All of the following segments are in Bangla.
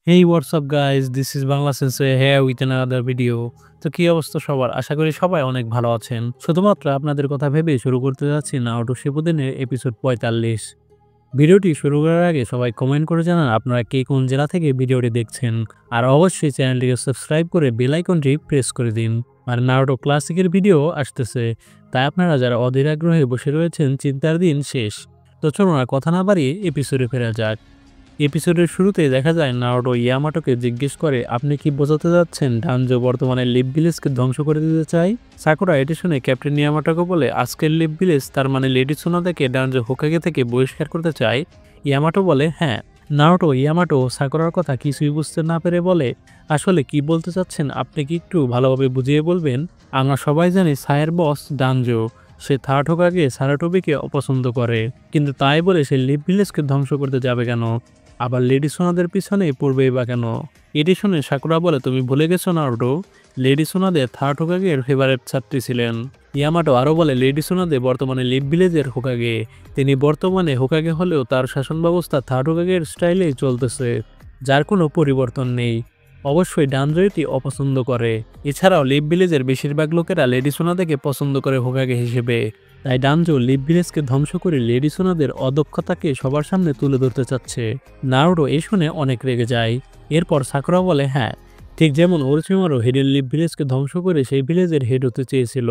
Hey, what's up guys? This is Bangla Sensei here with another video. তো কি অবস্থা সবার? আশা করি সবাই অনেক ভালো আছেন। শুধুমাত্র আপনাদের কথা ভেবে শুরু করতে যাচ্ছি নারুটো শিপুদেনের এপিসোড 45। ভিডিওটি শুরু করার আগে সবাই কমেন্ট করে জানান আপনারা কে কোন জেলা থেকে ভিডিওটি দেখছেন। আর অবশ্যই চ্যানেলটিকে সাবস্ক্রাইব করে বেল আইকনটি প্রেস করে দিন। আর নারুটো ক্লাসিকের ভিডিও আসতেছে, তাই আপনারা যারা অধীর আগ্রহে বসে রয়েছেন চিন্তার দিন শেষ। তো চলুন আর কথা না বাড়িয়ে এপিসোডে ফেরা যাক। এপিসোডের শুরুতে দেখা যায় নারুটো ইয়ামাটোকে জিজ্ঞেস করে, আপনি কি বোঝাতে যাচ্ছেন ডানজো বর্তমানে লিভ ভিলেজকে ধ্বংস করে দিতে চায়? সাকুরা এটি শুনে ক্যাপ্টেন ইয়ামাটোকে বলে, আজকের লিভ ভিলেজ তার মানে লেডি সোনাদাকে ডানজো হোকাগে থেকে বহিষ্কার করতে চায়? ইয়ামাটো বলে হ্যাঁ। নারুটো ইয়ামাটো সাকুরার কথা কিছুই বুঝতে না পেরে বলে, আসলে কি বলতে চাচ্ছেন আপনি কি একটু ভালোভাবে বুঝিয়ে বলবেন? আমরা সবাই জানি সায়ের বস ডানজো, সে থার্ড হোকাগে সারাটোবিকে অপছন্দ করে, কিন্তু তাই বলে সে লিভ ভিলেজকে ধ্বংস করতে যাবে কেন? আবার লেডি সোনাদের পিছনেই পড়বেই বা কেন? এটি শুনে সাকুরা বলে, তুমি ভুলে গেছো নারুটো, লেডি সোনাদে থার্ড হোকাগের ফেভারিট ছাত্রী ছিলেন। ইয়ামাটো আরও বলে, লেডি সোনাদে বর্তমানে লিভ ভিলেজের হোকাগে, তিনি বর্তমানে হোকাগে হলেও তার শাসন ব্যবস্থা থার্ড হোকাগের স্টাইলেই চলতেছে, যার কোনো পরিবর্তন নেই। অবশ্যই ডানজো এটি অপছন্দ করে। এছাড়াও লিভ ভিলেজের বেশিরভাগ লোকেরা লেডি সোনাদেকে পছন্দ করে হোকাগে হিসেবে, তাই ডানজো লিভ ভিলেজকে ধ্বংস করে লেডি সোনাদের অদক্ষতাকে সবার সামনে তুলে ধরতে চাচ্ছে। নারুটো এই শুনে অনেক রেগে যায়। এরপর সাকুরা বলে, হ্যাঁ, ঠিক যেমন ওরোচিমারও হিডেন লিভ ভিলেজকে ধ্বংস করে সেই ভিলেজের হেড হতে চেয়েছিল,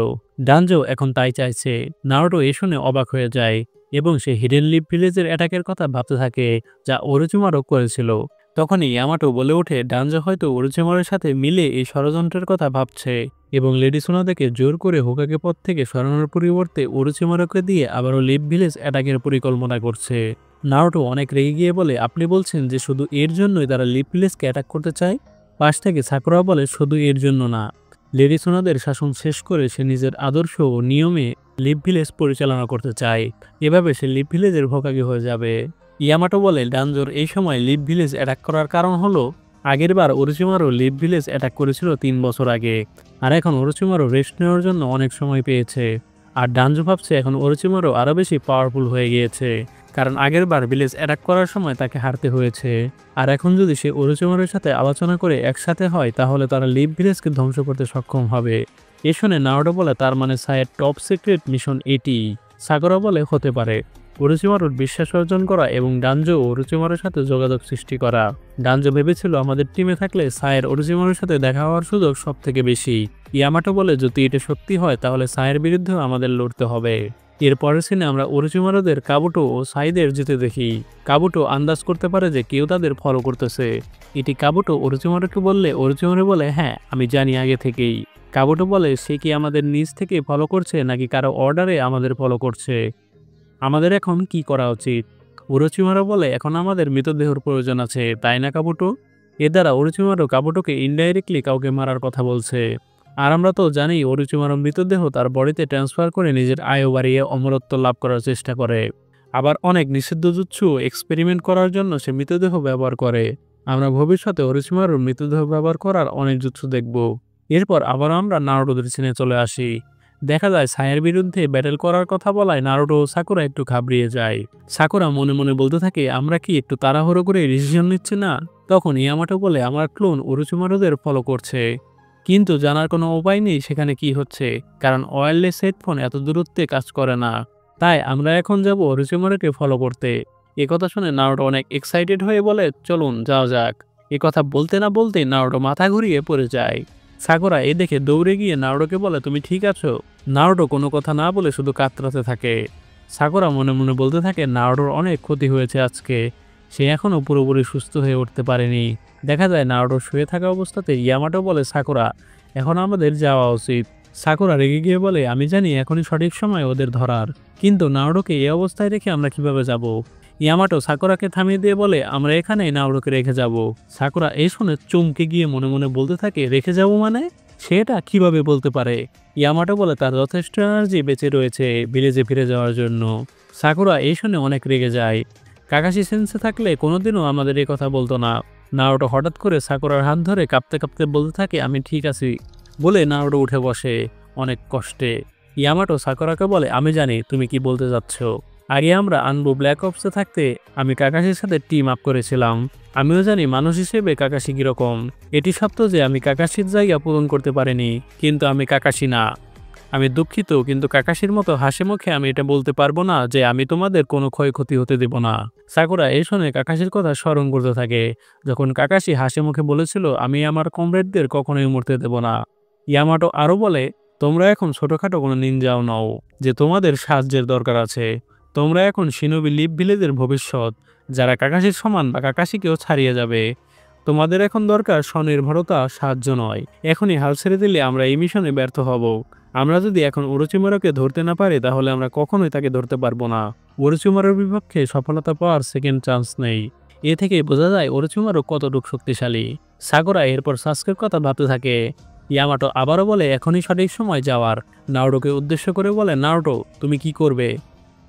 ডানজো এখন তাই চাইছে। নারুটো এই শুনে অবাক হয়ে যায় এবং সে হিডেন লিভ ভিলেজের অ্যাটাকের কথা ভাবতে থাকে, যা ওরোচিমারও করেছিল। তখনই ইয়ামাটো বলে ওঠে, ডানজো হয়তো ওরোচিমারের সাথে মিলে এই ষড়যন্ত্রের কথা ভাবছে এবং লেডি সোনাদাকে জোর করে হোকাগে পথ থেকে সরানোর পরিবর্তে ওরোচিমারোকে দিয়ে আবারও লিভ ভিলেজ অ্যাটাকের পরিকল্পনা করছে। নারুটো অনেক রেগে গিয়ে বলে, আপনি বলছেন যে শুধু এর জন্যই তারা লিভ ভিলেজকে অ্যাটাক করতে চায়? পাশ থেকে সাকুরা বলে, শুধু এর জন্য না, লেডি সোনাদের শাসন শেষ করে সে নিজের আদর্শ ও নিয়মে লিভ ভিলেজ পরিচালনা করতে চায়। এভাবে সে লিভ ভিলেজের হোকাগে হয়ে যাবে। ইয়ামাটো বলে, ডানজোর এই সময় লিভ ভিলেজ অ্যাটাক করার কারণ হলো, আগেরবার ওরোচিমারও লিভ ভিলেজ অ্যাটাক করেছিল 3 বছর আগে, আর এখন ওরোচিমারও রেস্ট নেওয়ার জন্য অনেক সময় পেয়েছে। আর ডানজো ভাবছে এখন ওরোচিমারও আরও বেশি পাওয়ারফুল হয়ে গিয়েছে, কারণ আগেরবার ভিলেজ অ্যাটাক করার সময় তাকে হারতে হয়েছে। আর এখন যদি সে ওরোচিমারের সাথে আলোচনা করে একসাথে হয় তাহলে তারা লিভ ভিলেজকে ধ্বংস করতে সক্ষম হবে। এ শুনে নারুটো বলে, তার মানে সায়ের টপ সিক্রেট মিশন এটি? সাকুরা বলে, হতে পারে। ওরোচিমারুর বিশ্বাস অর্জন করা এবং ডানজো ও ওরোচিমারুর সাথে যোগাযোগ সৃষ্টি করা। ডানজো ভেবেছিল আমাদের টিমে থাকলে সায়ের ওরোচিমারুর সাথে দেখা হওয়ার সুযোগ সব থেকে বেশি। ইয়ামাটো বলে, যদি এটা সত্যি হয় তাহলে সায়ের বিরুদ্ধেও আমাদের লড়তে হবে। এর পরের সিনে আমরা ওরোচিমারুদের কাবুটো ও সাইদের যেতে দেখি। কাবুটো আন্দাজ করতে পারে যে কেউ তাদের ফলো করতেছে। এটি কাবুটো ওরোচিমারুকে বললে ওরোচিমারু বলে, হ্যাঁ, আমি জানি আগে থেকেই। কাবুটো বলে, সে কি আমাদের নিজ থেকে ফলো করছে নাকি কারো অর্ডারে আমাদের ফলো করছে? আমাদের এখন কি করা উচিত? ওরোচিমারু বলে, এখন আমাদের মৃতদেহের প্রয়োজন আছে, তাই না কাবুটো? এর দ্বারা ওরোচিমারু কাবুটোকে ইনডাইরেক্টলি কাউকে মারার কথা বলছে। আর আমরা তো জানি ওরোচিমারু মৃতদেহ তার বডিতে ট্রান্সফার করে নিজের আয়ু বাড়িয়ে অমরত্ব লাভ করার চেষ্টা করে। আবার অনেক নিষিদ্ধ জুৎসু এক্সপেরিমেন্ট করার জন্য সে মৃতদেহ ব্যবহার করে। আমরা ভবিষ্যতে ওরোচিমারুর মৃতদেহ ব্যবহার করার অনেক জুৎসু দেখব। এরপর আবার আমরা নারুটোদের সিনে চলে আসি। দেখা যায় সায়ের বিরুদ্ধে ব্যাটেল করার কথা বলায় নারুটো ও সাকুরা একটু ঘাবড়িয়ে যায়। সাকুরা মনে মনে বলতে থাকে, আমরা কি একটু তাড়াহুড়ো করে ডিসিশন নিচ্ছি না? তখন ইয়ামাটো বলে, আমার ক্লোন ওরোচিমারুদের ফলো করছে, কিন্তু জানার কোনো উপায় নেই সেখানে কি হচ্ছে, কারণ ওয়্যারলেস হেডফোন এত দূরত্বে কাজ করে না। তাই আমরা এখন যাব ওরোচিমারুকে ফলো করতে। একথা শুনে নারুটো অনেক এক্সাইটেড হয়ে বলে, চলুন যাওয়া যাক। একথা বলতে না বলতেই নারুটো মাথা ঘুরিয়ে পড়ে যায়। সাকুরা এই দেখে দৌড়ে গিয়ে নারুটোকে বলে, তুমি ঠিক আছো? নারুটো কোনো কথা না বলে শুধু কাতরাতে থাকে। সাকুরা মনে মনে বলতে থাকে, নারুটোর অনেক ক্ষতি হয়েছে আজকে, সে এখনও পুরোপুরি সুস্থ হয়ে উঠতে পারেনি। দেখা যায় নারুটো শুয়ে থাকা অবস্থাতে ইয়ামাটো বলে, সাকুরা, এখন আমাদের যাওয়া উচিত। সাকুরা রেগে গিয়ে বলে, আমি জানি এখনই সঠিক সময় ওদের ধরার, কিন্তু নারুটোকে এই অবস্থায় রেখে আমরা কিভাবে যাব? ইয়ামাটো সাকুরাকে থামিয়ে দিয়ে বলে, আমরা এখানেই নারুটোকে রেখে যাব। সাকুরা এই শুনে চমকে গিয়ে মনে মনে বলতে থাকে, রেখে যাব মানে? সেটা কিভাবে বলতে পারে? ইয়ামাটো বলে, তার যথেষ্ট এনার্জি বেঁচে রয়েছে ভিলেজে ফিরে যাওয়ার জন্য। সাকুরা এই শুনে অনেক রেগে যায়। কাকাশি সেন্সে থাকলে কোনোদিনও আমাদের এই কথা বলতো না। নারুটো হঠাৎ করে সাকুরার হাত ধরে কাঁপতে কাঁপতে বলতে থাকে, আমি ঠিক আছি বলে নারুটো উঠে বসে অনেক কষ্টে। ইয়ামাটো সাকুরাকে বলে, আমি জানি তুমি কি বলতে যাচ্ছ। আগে আমরা আনবু ব্ল্যাক অপসে থাকতে আমি কাকাশির সাথে টিম আপ করেছিলাম। আমিও জানি মানুষ হিসেবে কাকাশি কিরকম। এটি সত্য যে আমি কাকাশির জায়গা পূরণ করতে পারিনি, কিন্তু আমি কাকাশি না। আমি দুঃখিত, কিন্তু কাকাশির মতো হাসি মুখে আমি এটা বলতে পারবো না যে আমি তোমাদের কোনো ক্ষয়ক্ষতি হতে দেব না। সাকুরা এই শুনে কাকাশির কথা স্মরণ করতে থাকে, যখন কাকাশি হাসি মুখে বলেছিল আমি আমার কমরেডদের কখনোই মরতে দেব না। ইয়ামাটো আরও বলে, তোমরা এখন ছোটখাটো কোনো নিনজাও নও যে তোমাদের সাহায্যের দরকার আছে। তোমরা এখন শিনোবি লিভ ভিলেজের ভবিষ্যৎ, যারা কাকাশির সমান বা কাকাশিকেও ছাড়িয়ে যাবে। তোমাদের এখন দরকার স্বনির্ভরতা, সাহায্য নয়। এখনই হাল ছেড়ে দিলে আমরা এই মিশনে ব্যর্থ হব। আমরা যদি এখন ওরোচিমারুকে ধরতে না পারি তাহলে আমরা কখনোই তাকে ধরতে পারবো না। ওরোচিমারুর বিপক্ষে সফলতা পাওয়ার সেকেন্ড চান্স নেই। এ থেকেই বোঝা যায় ওরোচিমারু কতটুকু শক্তিশালী। সাকুরা এরপর সাসুকের কথা ভাবতে থাকে। ইয়ামাটো আবারও বলে এখনই সঠিক সময় যাওয়ার। নারুটোকে উদ্দেশ্য করে বলে, নারুটো তুমি কি করবে?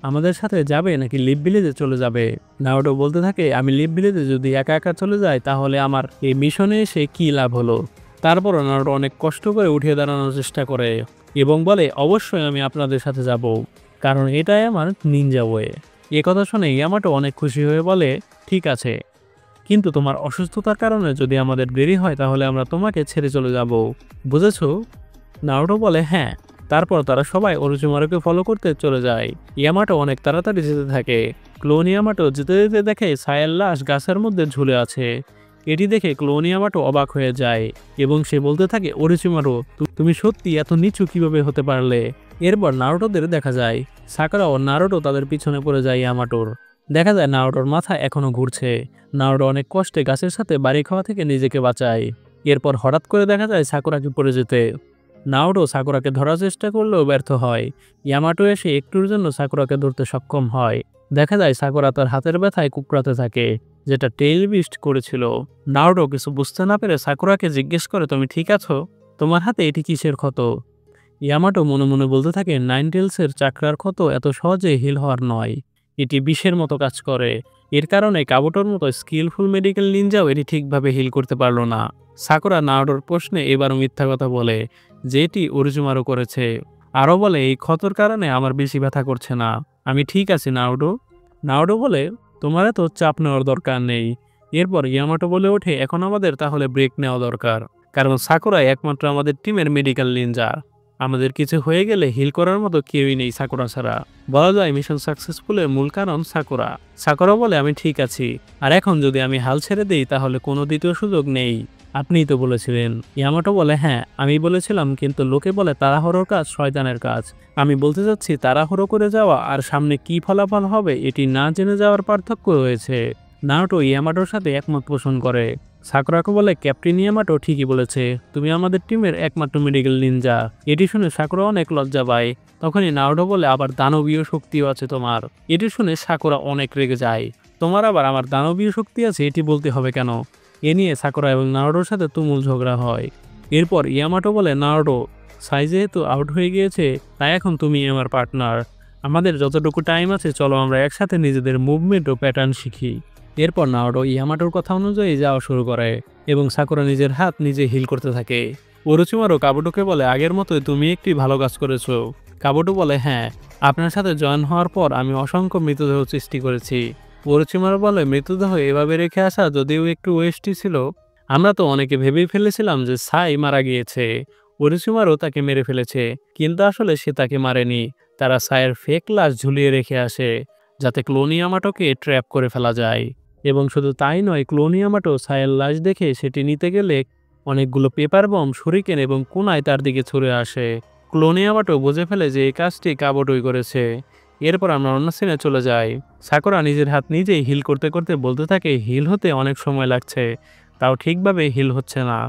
আমাদের সাথে যাবে নাকি লিভ ভিলেজে চলে যাবে? নারুটো বলতে থাকে, আমি লিভ ভিলেজে যদি একা একা চলে যাই তাহলে আমার এই মিশনে এসে কী লাভ হলো? তারপরও নারুটো অনেক কষ্ট করে উঠে দাঁড়ানোর চেষ্টা করে এবং বলে, অবশ্যই আমি আপনাদের সাথে যাব, কারণ এটাই আমার নিনজা ওয়ে। এ কথা শুনে ইয়ামাটো অনেক খুশি হয়ে বলে, ঠিক আছে, কিন্তু তোমার অসুস্থতার কারণে যদি আমাদের দেরি হয় তাহলে আমরা তোমাকে ছেড়ে চলে যাব, বুঝেছো? নারুটো বলে, হ্যাঁ। তারপর তারা সবাই ওরোচিমারুকে ফলো করতে চলে যায়। ইয়ামাটো অনেক তাড়াতাড়ি যেতে থাকে। ক্লোন ইয়ামাটো যেতে যেতে দেখে সায়ের লাশ গাছের মধ্যে ঝুলে আছে। এটি দেখে ক্লোন ইয়ামাটো অবাক হয়ে যায় এবং সে বলতে থাকে, ওরোচিমারু তুমি সত্যি এত নিচু কিভাবে হতে পারলে? এরপর নারুটোদের দেখা যায়। সাকুরা ও নারুটো তাদের পিছনে পড়ে যায় ইয়ামাটোর। দেখা যায় নারুটোর মাথা এখনো ঘুরছে। নারুটো অনেক কষ্টে গাছের সাথে বাড়ি খাওয়া থেকে নিজেকে বাঁচায়। এরপর হঠাৎ করে দেখা যায় সাকুরাকে পড়ে যেতে। নারুটো সাকুরাকে ধরার চেষ্টা করলেও ব্যর্থ হয়। ইয়ামাটো এসে একটুর জন্য সাকুরাকে ধরতে সক্ষম হয়। দেখা যায় সাকুরা তার হাতের ব্যথায় কুকড়াতে থাকে, যেটা টেইল বিস্ট করেছিল। নারুটো কিছু বুঝতে না পেরে সাকুরাকে জিজ্ঞেস করে, তুমি ঠিক আছো? তোমার হাতে এটি কিসের ক্ষত? ইয়ামাটো মনে মনে বলতে থাকে, নাইনটেলসের চাকরার ক্ষত এত সহজে হিল হওয়ার নয়। এটি বিষের মতো কাজ করে। এর কারণে কাবুটোর মতো স্কিলফুল মেডিকেল নিনজাও এটি ঠিকভাবে হিল করতে পারল না। সাকুরা নারুটোর প্রশ্নে এবারও মিথ্যা কথা বলে, যেটি ওরোচিমারু করেছে। আরও বলে, এই ক্ষতর কারণে আমার বেশি ব্যথা করছে না, আমি ঠিক আছি নারুটো। নারুটো বলে, তোমার এত চাপ নেওয়ার দরকার নেই। এরপর ইয়ামাটো বলে ওঠে, এখন আমাদের তাহলে ব্রেক নেওয়া দরকার, কারণ সাকুরাই একমাত্র আমাদের টিমের মেডিকেল নিনজা। আমাদের কিছু হয়ে গেলে হিল করার মতো কেউই নেই সাকুরা ছাড়া। বলা যায় মিশন সাকসেসফুলের মূল কারণ সাকুরা। সাকুরা বলে, আমি ঠিক আছি, আর এখন যদি আমি হাল ছেড়ে দিই তাহলে কোনো দ্বিতীয় সুযোগ নেই। আপনিই তো বলেছিলেন। ইয়ামাটো বলে, হ্যাঁ আমি বলেছিলাম, কিন্তু লোকে বলে তাড়াহুড়োর কাজ শয়তানের কাজ। আমি বলতে চাচ্ছি তাড়াহুড়ো করে যাওয়া আর সামনে কি ফলাফল হবে এটি না জেনে যাওয়ার পার্থক্য রয়েছে। নারুটো ইয়ামাটোর সাথে একমত পোষণ করে। সাকুরাকে বলে, ক্যাপ্টেন ইয়ামাটো ঠিকই বলেছে, তুমি আমাদের টিমের একমাত্র মেডিকেল নিনজা। এটি শুনে সাকুরা অনেক লজ্জা পায়। তখনই নারুটো বলে, আবার দানবীয় শক্তিও আছে তোমার। এটি শুনে সাকুরা অনেক রেগে যায়। তোমার আবার আমার দানবীয় শক্তি আছে এটি বলতে হবে কেন? এ নিয়ে সাকুরা এবং নারুটোর সাথে তুমুল ঝগড়া হয়। এরপর ইয়ামাটো বলে, নারুটো সাই যেহেতু আউট হয়ে গিয়েছে তাই এখন তুমি আমার পার্টনার। আমাদের যতটুকু টাইম আছে চলো আমরা একসাথে নিজেদের মুভমেন্ট ও প্যাটার্ন শিখি। এরপর নারুটো ইয়ামাটোর কথা অনুযায়ী যাওয়া শুরু করে এবং সাকুরা নিজের হাত নিজে হিল করতে থাকে। ওরোচিমারু কাবুটোকে বলে, আগের মতোই তুমি একটি ভালো কাজ করেছো। কাবুটো বলে, হ্যাঁ, আপনার সাথে জয়েন হওয়ার পর আমি অসংখ্য মৃতদেহ সৃষ্টি করেছি। ওরোচিমারু বলে, মৃতদেহ এভাবে রেখে আসা যদিও একটু ওয়েস্টই ছিল। আমরা তো অনেকে ভেবেই ফেলেছিলাম যে সাই মারা গিয়েছে, ওরোচিমারু তাকে মেরে ফেলেছে, কিন্তু আসলে সে তাকে মারেনি। তারা সাইয়ের ফেক লাশ ঝুলিয়ে রেখে আসে যাতে ক্লোন ইয়ামাটোকে ট্র্যাপ করে ফেলা যায়। এবং শুধু তাই নয়, ক্লোন ইয়ামাটো সাইয়ের লাশ দেখে সেটি নিতে গেলে অনেকগুলো পেপার বম, শুরিকেন এবং কোনায় তার দিকে ছুড়ে আসে। ক্লোন ইয়ামাটো বুঝে ফেলে যে এই কাজটি কাবুটোই করেছে। এরপর আমরা অন্য সিনে চলে যাই। সাকুরা নিজের হাত নিজেই হিল করতে করতে বলতে থাকে, হিল হতে অনেক সময় লাগছে, তাও ঠিকভাবে হিল হচ্ছে না।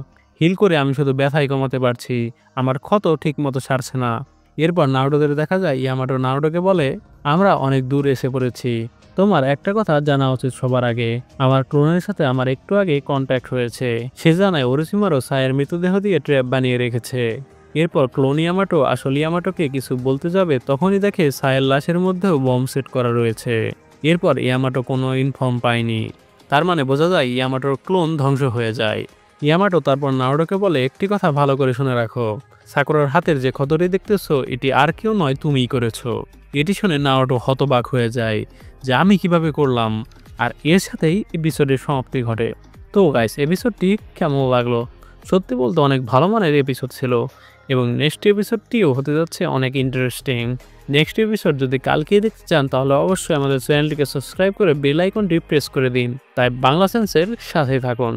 হিল করে আমি শুধু ব্যথাই কমাতে পারছি, আমার ক্ষত ঠিক মতো সারছে না। এরপর নারুটোদের দেখা যায়। ইয়ামাটো নারুটোকে বলে, আমরা অনেক দূর এসে পড়েছি, তোমার একটা কথা জানা উচিত সবার আগে। আমার ক্লোনের সাথে আমার একটু আগে কন্ট্যাক্ট হয়েছে। সে জানায় ওরোচিমারু সায়ের মৃতদেহ দিয়ে ট্র্যাপ বানিয়ে রেখেছে। এরপর ক্লোন ইয়ামাটো আসল ইয়ামাটোকে কিছু বলতে যাবে তখনই দেখে সায়ের লাশের মধ্যেও বম সেট করা রয়েছে। এরপর ইয়ামাটো কোনো ইনফর্ম পায়নি। তার মানে বোঝা যায় ইয়ামাটোর ক্লোন ধ্বংস হয়ে যায়। ইয়ামাটো তারপর নারুটোকে বলে, একটি কথা ভালো করে শুনে রাখো, সাকুরার হাতের যে ক্ষতটি দেখতেছো এটি আর কেউ নয়, তুমিই করেছো। এটি শুনে নারুটো হতবাক হয়ে যায় যে আমি কিভাবে করলাম, আর এর সাথেই এপিসোডের সমাপ্তি ঘটে। তো গাইস, এপিসোডটি কেমন লাগলো? সত্যি বলতে অনেক ভালো মানের এপিসোড ছিল এবং নেক্সট এপিসোডটিও হতে যাচ্ছে অনেক ইন্টারেস্টিং। নেক্সট এপিসোড যদি কালকেই দেখতে চান তাহলে অবশ্যই আমাদের চ্যানেলটিকে সাবস্ক্রাইব করে বেল আইকনটি প্রেস করে দিন। তাই বাংলা সেন্সের সাথে থাকুন।